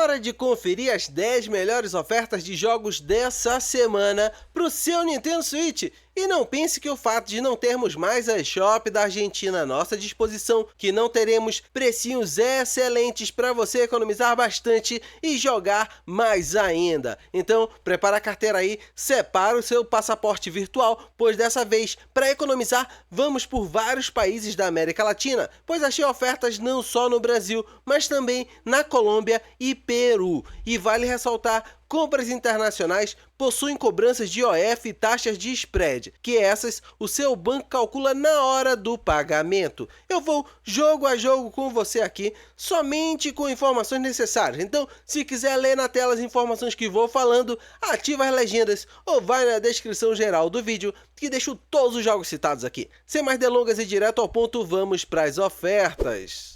hora de conferir as 10 melhores ofertas de jogos dessa semana para o seu Nintendo Switch. E não pense que o fato de não termos mais a eShop da Argentina à nossa disposição, que não teremos precinhos excelentes para você economizar bastante e jogar mais ainda. Então, prepara a carteira aí, separa o seu passaporte virtual, pois dessa vez, para economizar, vamos por vários países da América Latina, pois achei ofertas não só no Brasil, mas também na Colômbia e Peru. E vale ressaltar, compras internacionais possuem cobranças de IOF e taxas de spread, que essas o seu banco calcula na hora do pagamento. Eu vou jogo a jogo com você aqui, somente com informações necessárias. Então, se quiser ler na tela as informações que vou falando, ativa as legendas ou vai na descrição geral do vídeo, que deixo todos os jogos citados aqui. Sem mais delongas e direto ao ponto, vamos para as ofertas.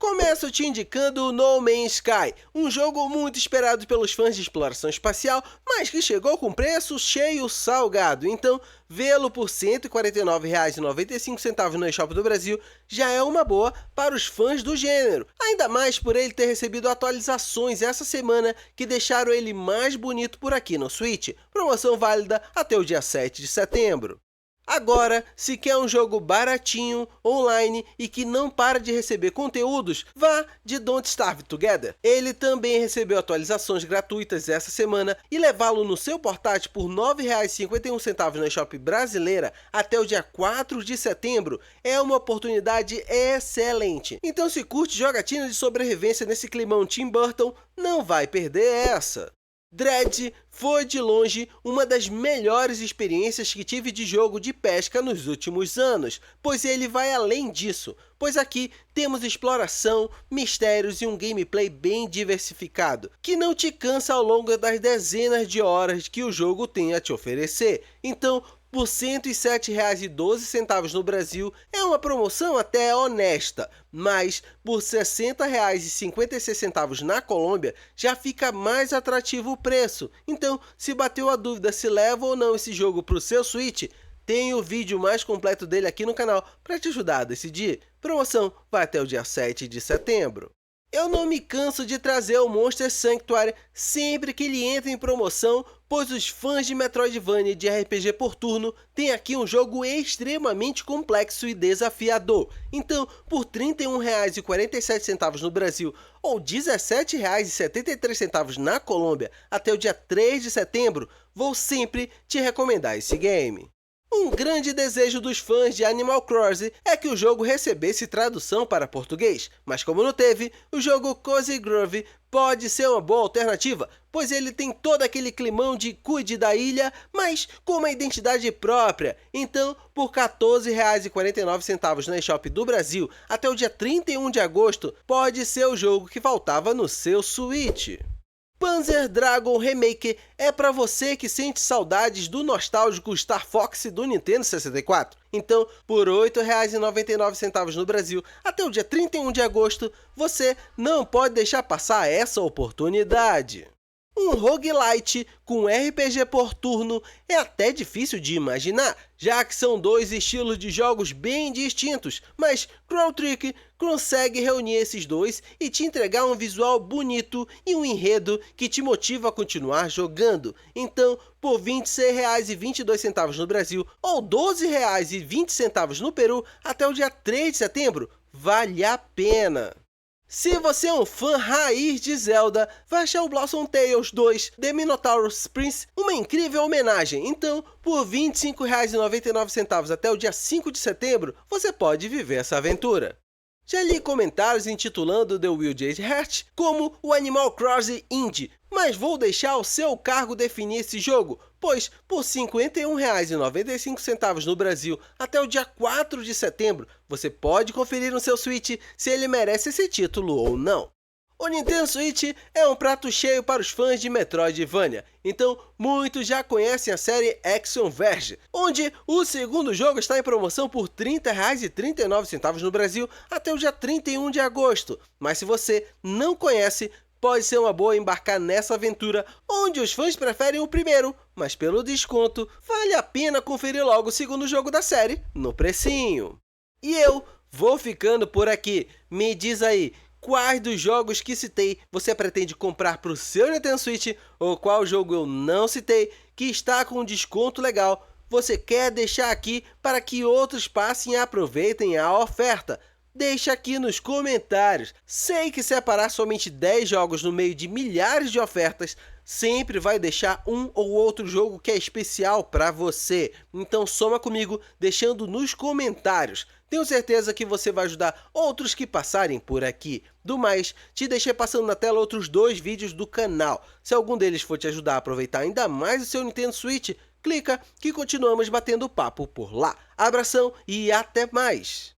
Começo te indicando No Man's Sky, um jogo muito esperado pelos fãs de exploração espacial, mas que chegou com preço cheio salgado. Então, vê-lo por R$ 149,95 no eShop do Brasil já é uma boa para os fãs do gênero. Ainda mais por ele ter recebido atualizações essa semana que deixaram ele mais bonito por aqui no Switch. Promoção válida até o dia 7 de setembro. Agora, se quer um jogo baratinho, online e que não para de receber conteúdos, vá de Don't Starve Together. Ele também recebeu atualizações gratuitas essa semana e levá-lo no seu portátil por R$ 9,51 na eShop brasileira até o dia 4 de setembro é uma oportunidade excelente. Então, se curte jogatina de sobrevivência nesse climão Tim Burton, não vai perder essa. Dredge foi de longe uma das melhores experiências que tive de jogo de pesca nos últimos anos, pois ele vai além disso, pois aqui temos exploração, mistérios e um gameplay bem diversificado, que não te cansa ao longo das dezenas de horas que o jogo tem a te oferecer. Então, por R$ 107,12 no Brasil é uma promoção até honesta, mas por R$ 60,56 na Colômbia já fica mais atrativo o preço. Então, se bateu a dúvida se leva ou não esse jogo para o seu Switch, tem o vídeo mais completo dele aqui no canal para te ajudar a decidir. Promoção vai até o dia 7 de setembro. Eu não me canso de trazer o Monster Sanctuary sempre que ele entra em promoção, pois os fãs de Metroidvania e de RPG por turno têm aqui um jogo extremamente complexo e desafiador. Então, por R$ 31,47 no Brasil ou R$ 17,73 na Colômbia até o dia 3 de setembro, vou sempre te recomendar esse game. Um grande desejo dos fãs de Animal Crossing é que o jogo recebesse tradução para português, mas como não teve, o jogo Cozy Grove pode ser uma boa alternativa, pois ele tem todo aquele climão de cuide da ilha, mas com uma identidade própria. Então, por R$ 14,49 na eShop do Brasil até o dia 31 de agosto, pode ser o jogo que faltava no seu Switch. Panzer Dragoon Remake é para você que sente saudades do nostálgico Star Fox do Nintendo 64. Então, por R$ 8,99 no Brasil até o dia 31 de agosto, você não pode deixar passar essa oportunidade. Um roguelite com RPG por turno é até difícil de imaginar, já que são dois estilos de jogos bem distintos, mas Chrono Trigger consegue reunir esses dois e te entregar um visual bonito e um enredo que te motiva a continuar jogando. Então, por R$ 26,22 no Brasil ou R$ 12,20 no Peru até o dia 3 de setembro, vale a pena. Se você é um fã raiz de Zelda, vai achar o Blossom Tales 2 The Minotaur's Prince uma incrível homenagem. Então, por R$ 25,99 até o dia 5 de setembro, você pode viver essa aventura. Já li comentários intitulando The Wild Heart como o Animal Crossing Indie, mas vou deixar ao seu cargo definir esse jogo, pois por R$ 51,95 no Brasil até o dia 4 de setembro, você pode conferir no seu Switch se ele merece esse título ou não. O Nintendo Switch é um prato cheio para os fãs de Metroidvania, então muitos já conhecem a série Axiom Verge, onde o segundo jogo está em promoção por R$ 30,39 no Brasil até o dia 31 de agosto. Mas se você não conhece, pode ser uma boa embarcar nessa aventura, onde os fãs preferem o primeiro, mas pelo desconto, vale a pena conferir logo o segundo jogo da série no precinho. E eu vou ficando por aqui. Me diz aí, quais dos jogos que citei você pretende comprar para o seu Nintendo Switch ou qual jogo eu não citei que está com um desconto legal você quer deixar aqui para que outros passem e aproveitem a oferta. Deixa aqui nos comentários. Sei que separar somente 10 jogos no meio de milhares de ofertas sempre vai deixar um ou outro jogo que é especial para você. Então soma comigo deixando nos comentários. Tenho certeza que você vai ajudar outros que passarem por aqui. Do mais, te deixei passando na tela outros 2 vídeos do canal. Se algum deles for te ajudar a aproveitar ainda mais o seu Nintendo Switch, clica que continuamos batendo papo por lá. Abração e até mais!